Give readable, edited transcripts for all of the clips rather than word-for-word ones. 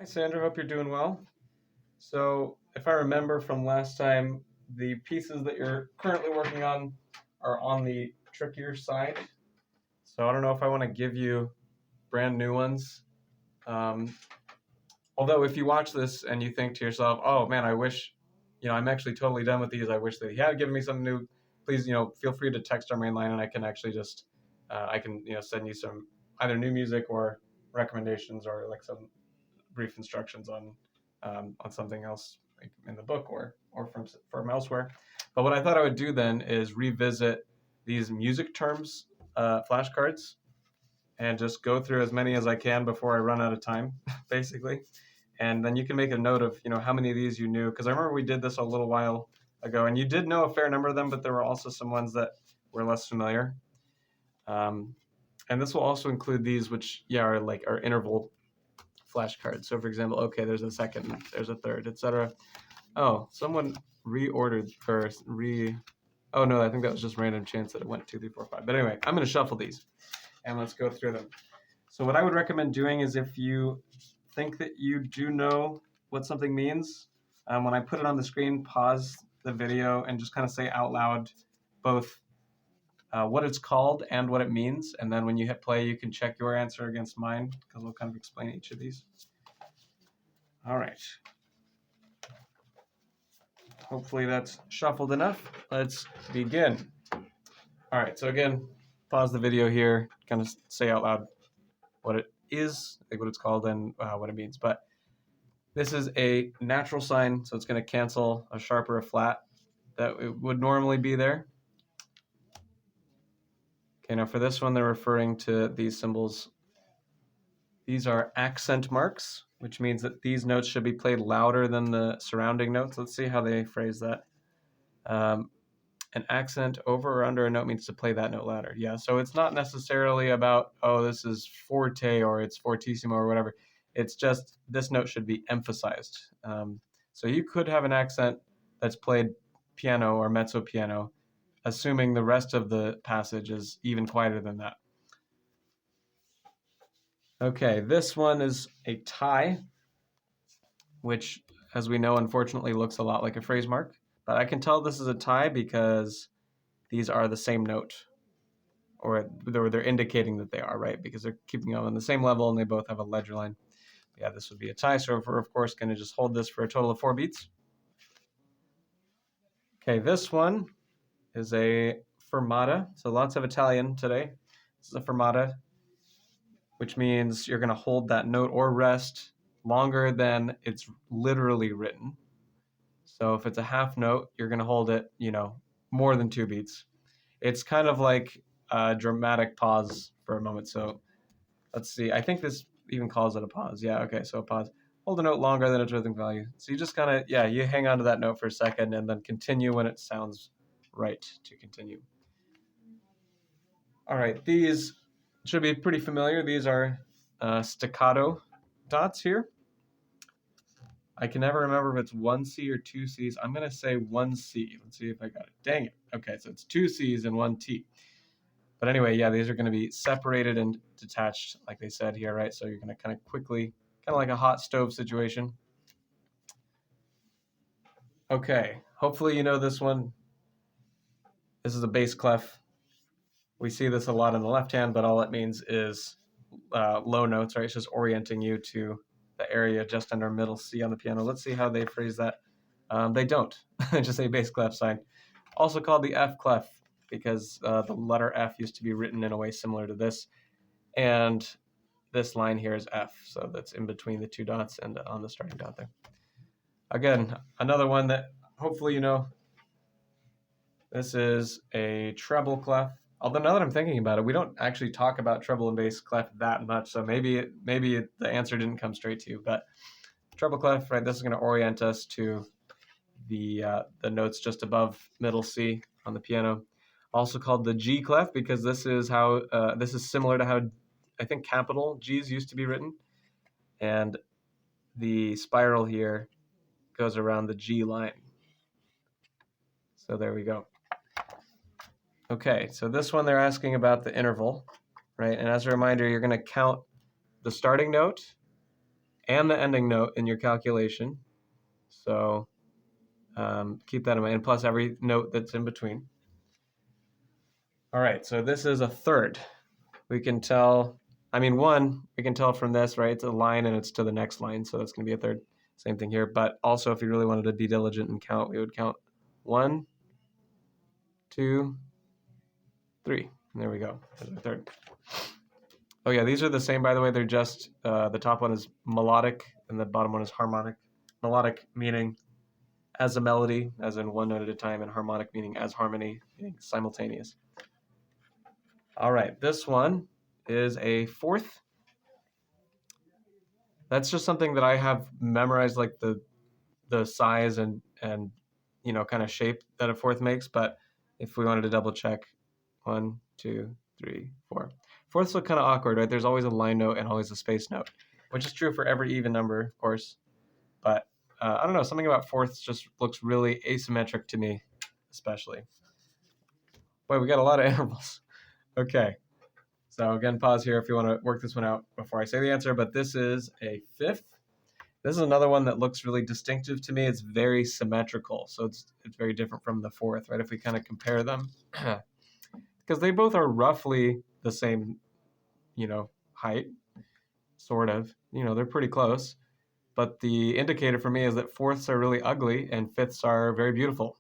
Hi, Sandra. Hope you're doing well. So, if I remember from last time, the pieces that you're currently working on are on the trickier side. So, I don't know if I want to give you brand new ones. Um, Although, if you watch this and you think to yourself, "Oh man, I wish, I'm actually totally done with these. I wish that he had given me something new." Please, feel free to text our main line, and I can actually just, I can, send you some either new music or recommendations or like some brief instructions on something else like in the book or from elsewhere. But what I thought I would do then is revisit these music terms flashcards and just go through as many as I can before I run out of time, basically. And then you can make a note of how many of these you knew, because I remember we did this a little while ago, and you did know a fair number of them, but there were also some ones that were less familiar. Um, and this will also include these, which are like our interval flashcards. So for example, okay, there's a second, there's a third, etc. Oh, someone reordered first. Oh no, I think that was just random chance that it went 2, 3, 4, 5. But anyway, I'm going to shuffle these and let's go through them. So what I would recommend doing is if you think that you do know what something means, when I put it on the screen, pause the video and just kind of say out loud both what it's called and what it means. And then when you hit play, you can check your answer against mine because we'll kind of explain each of these. All right. Hopefully that's shuffled enough. Let's begin. All right, so again, pause the video here, kind of say out loud what it is, like what it's called, and what it means. But this is a natural sign, so it's going to cancel a sharp or a flat that it would normally be there. Okay, now for this one, they're referring to these symbols. These are accent marks, which means that these notes should be played louder than the surrounding notes. Let's see how they phrase that. An accent over or under a note means to play that note louder. Yeah, so it's not necessarily about, oh, this is forte or it's fortissimo or whatever. It's just this note should be emphasized. So you could have an accent that's played piano or mezzo piano, assuming the rest of the passage is even quieter than that. Okay, this one is a tie, which, as we know, unfortunately looks a lot like a phrase mark. But I can tell this is a tie because these are the same note, or they're indicating that they are, right? Because they're keeping them on the same level and they both have a ledger line. Yeah, this would be a tie. So we're, of course, going to just hold this for a total of 4 beats. Okay, this one is a fermata. So lots of Italian today. This is a fermata, which means you're going to hold that note or rest longer than it's literally written. So if it's a half note, you're going to hold it, more than 2 beats. It's kind of like a dramatic pause for a moment. So let's see. I think this even calls it a pause. Yeah, okay, so a pause. Hold a note longer than its rhythmic value. So you just kind of, you hang on to that note for a second and then continue when it sounds right to continue. All right, these should be pretty familiar. These are staccato dots here. I can never remember if it's 1C or 2Cs. I'm going to say 1C. Let's see if I got it. Dang it. Okay, so it's 2Cs and 1T. But anyway, these are going to be separated and detached, like they said here, right? So you're going to kind of quickly, kind of like a hot stove situation. Okay, hopefully you know this one. This is a bass clef. We see this a lot in the left hand, but all it means is low notes, right? It's just orienting you to the area just under middle C on the piano. Let's see how they phrase that. They don't. Just a bass clef sign. Also called the F clef because the letter F used to be written in a way similar to this. And this line here is F, so that's in between the 2 dots and on the starting dot there. Again, another one that hopefully you know. This is a treble clef. Although now that I'm thinking about it, we don't actually talk about treble and bass clef that much, so maybe the answer didn't come straight to you. But treble clef, right? This is going to orient us to the notes just above middle C on the piano. Also called the G clef because this is how this is similar to how I think capital G's used to be written, and the spiral here goes around the G line. So there we go. Okay, so this one they're asking about the interval, right? And as a reminder, you're going to count the starting note and the ending note in your calculation. So keep that in mind, and plus every note that's in between. All right, so this is a third. We can tell, one, we can tell from this, right? It's a line and it's to the next line, so that's going to be a third. Same thing here, but also if you really wanted to be diligent and count, we would count 1, 2, 3. And there we go. There's a third. Oh yeah, these are the same, by the way. They're just, the top one is melodic and the bottom one is harmonic. Melodic meaning as a melody, as in one note at a time, and harmonic meaning as harmony, meaning simultaneous. All right, this one is a fourth. That's just something that I have memorized, like the size and kind of shape that a fourth makes. But if we wanted to double check, 1, 2, 3, 4. Fourths look kind of awkward, right? There's always a line note and always a space note, which is true for every even number, of course. But I don't know, something about fourths just looks really asymmetric to me, especially. Boy, we got a lot of intervals. Okay. So again, pause here if you want to work this one out before I say the answer, but this is a fifth. This is another one that looks really distinctive to me. It's very symmetrical, so it's very different from the fourth, right? If we kind of compare them, because they both are roughly the same, height, sort of. They're pretty close. But the indicator for me is that fourths are really ugly and fifths are very beautiful.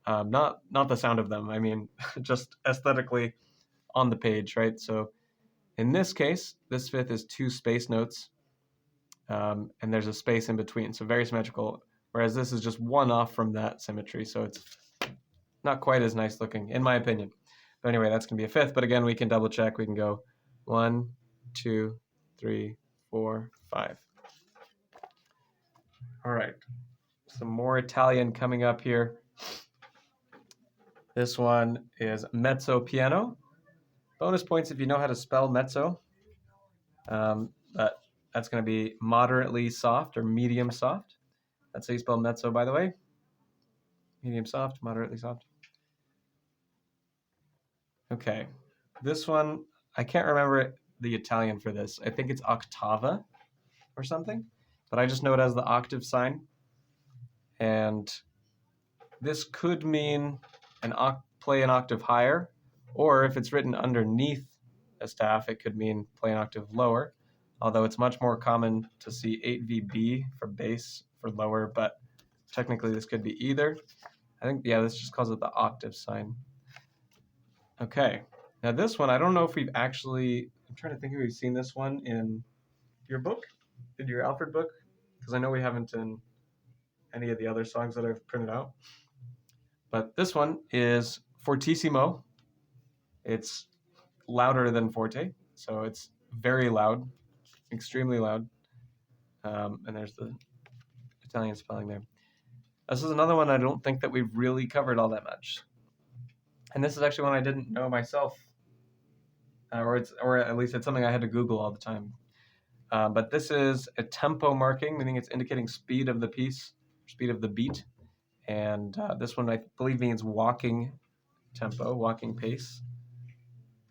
Not the sound of them. I mean, just aesthetically on the page, right? So in this case, this fifth is 2 space notes, and there's a space in between, so very symmetrical, whereas this is just one off from that symmetry, so it's not quite as nice looking, in my opinion. But anyway, that's going to be a fifth, but again, we can double check. We can go 1, 2, 3, 4, 5. All right, some more Italian coming up here. This one is mezzo piano. Bonus points if you know how to spell mezzo. But that's going to be moderately soft or medium soft. That's how you spell mezzo, by the way. Medium soft, moderately soft. Okay. This one, I can't remember the Italian for this. I think it's ottava or something, but I just know it as the octave sign. And this could mean play an octave higher, or if it's written underneath a staff, it could mean play an octave lower. Although it's much more common to see 8VB for bass for lower, but technically this could be either. I think, this just calls it the octave sign. Okay, now this one, I don't know if we've actually, I'm trying to think if we've seen this one in your book, in your Alfred book, because I know we haven't in any of the other songs that I've printed out. But this one is fortissimo. It's louder than forte, so it's very loud. Extremely loud, and there's the Italian spelling there. This is another one I don't think that we've really covered all that much, and this is actually one I didn't know myself, or at least it's something I had to Google all the time. But this is a tempo marking, meaning it's indicating speed of the piece, speed of the beat, and this one I believe means walking tempo, walking pace.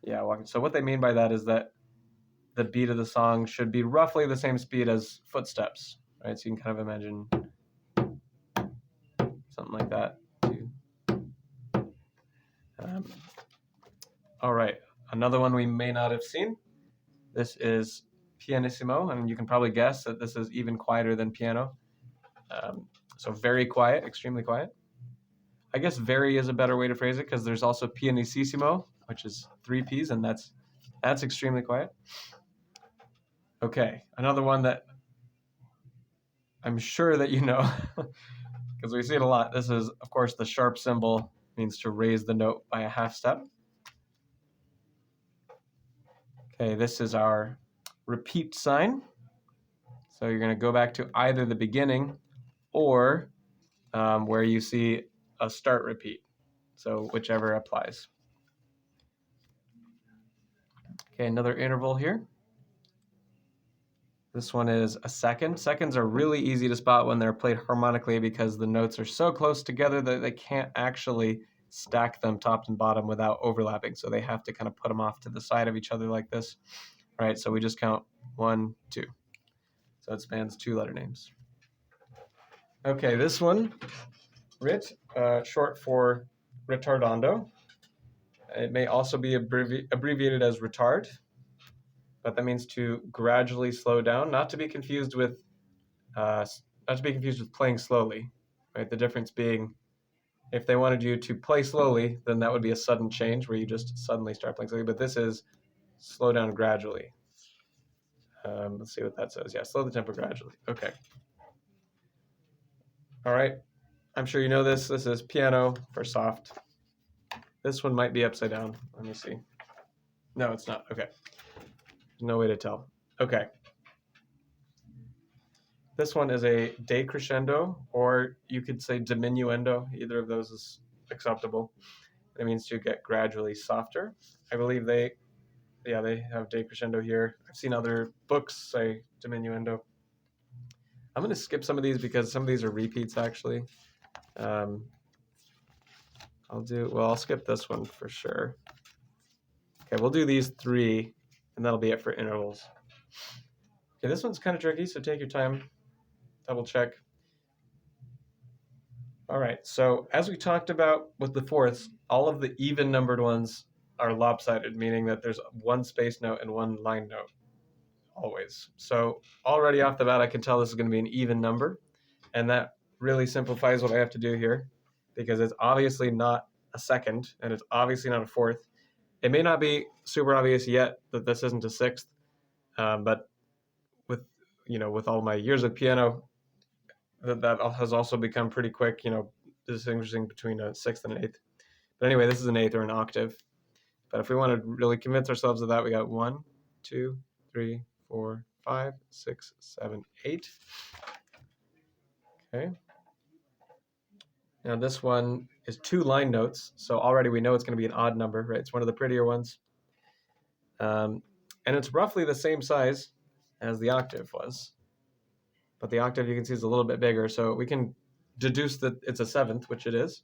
Yeah, walking. So what they mean by that is that the beat of the song should be roughly the same speed as footsteps, right? So you can kind of imagine something like that. All right, another one we may not have seen. This is pianissimo, and you can probably guess that this is even quieter than piano. So very quiet, extremely quiet. I guess very is a better way to phrase it because there's also pianissimo, which is 3 P's, and that's extremely quiet. Okay, another one that I'm sure that you know because we see it a lot. This is, of course, the sharp symbol, means to raise the note by a half step. Okay, this is our repeat sign. So you're going to go back to either the beginning or where you see a start repeat. So whichever applies. Okay, another interval here. This one is a second. Seconds are really easy to spot when they're played harmonically because the notes are so close together that they can't actually stack them top and bottom without overlapping. So they have to kind of put them off to the side of each other like this. All right, so we just count 1, 2. So it spans 2 letter names. Okay, this one, RIT, short for retardando. It may also be abbreviated as retard, but that means to gradually slow down, not to be confused with playing slowly, right? The difference being, if they wanted you to play slowly, then that would be a sudden change where you just suddenly start playing slowly. But this is slow down gradually. Let's see what that says. Yeah, slow the tempo gradually. Okay. All right. I'm sure you know this. This is piano for soft. This one might be upside down. Let me see. No, it's not. Okay. There's no way to tell. Okay. This one is a decrescendo, or you could say diminuendo. Either of those is acceptable. It means to get gradually softer. I believe they have decrescendo here. I've seen other books say diminuendo. I'm going to skip some of these because some of these are repeats, actually. I'll skip this one for sure. Okay, we'll do these 3, and that'll be it for intervals. Okay, this one's kind of tricky, so take your time, double check. All right, so as we talked about with the fourths, all of the even numbered ones are lopsided, meaning that there's 1 space note and 1 line note, always. So already off the bat, I can tell this is going to be an even number, and that really simplifies what I have to do here, because it's obviously not a second, and it's obviously not a fourth. It may not be super obvious yet that this isn't a sixth, but with all my years of piano, that has also become pretty quick, distinguishing between a sixth and an eighth. But anyway, this is an eighth or an octave. But if we want to really convince ourselves of that, we got 1, 2, 3, 4, 5, 6, 7, 8. Okay. Now this one is 2 line notes, so already we know it's going to be an odd number, right? It's one of the prettier ones. And it's roughly the same size as the octave was. But the octave, you can see, is a little bit bigger, so we can deduce that it's a seventh, which it is.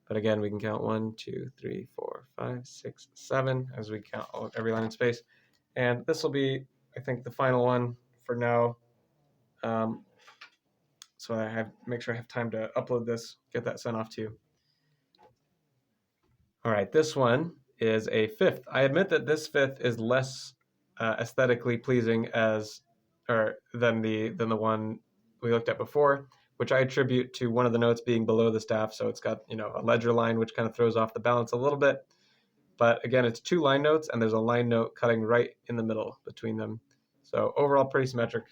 But again, we can count 1, 2, 3, 4, 5, 6, 7 as we count every line in space. And this will be, I think, the final one for now. So I make sure I have time to upload this, get that sent off to you. All right, this one is a fifth. I admit that this fifth is less aesthetically pleasing than the one we looked at before, which I attribute to one of the notes being below the staff. So it's got a ledger line, which kind of throws off the balance a little bit. But again, it's 2 line notes, and there's a line note cutting right in the middle between them. So overall, pretty symmetric.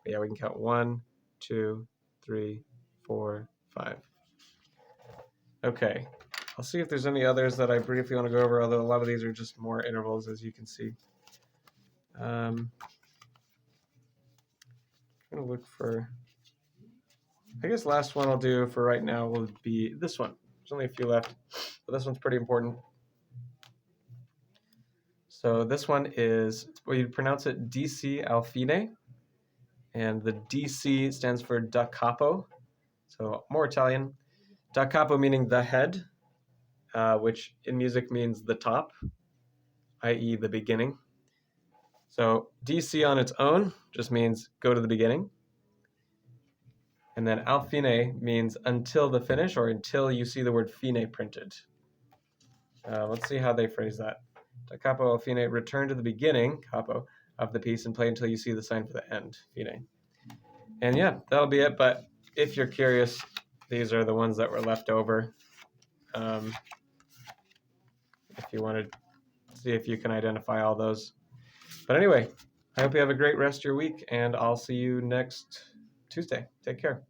But yeah, we can count 1, 2, 3, 4, 5. Okay. I'll see if there's any others that I briefly want to go over, although a lot of these are just more intervals, as you can see. I'm going to look for, I guess last one I'll do for right now will be this one. There's only a few left, but this one's pretty important. So this one is, well, you pronounce it DC al fine, and the DC stands for da capo, so more Italian. Da capo meaning the head, which in music means the top, i.e. the beginning. So DC on its own just means go to the beginning. And then al fine means until the finish, or until you see the word fine printed. Let's see how they phrase that. Da capo al fine, return to the beginning, capo, of the piece and play until you see the sign for the end, fine. And yeah, that'll be it. But if you're curious, these are the ones that were left over. If you want to see if you can identify all those. But anyway, I hope you have a great rest of your week, and I'll see you next Tuesday. Take care.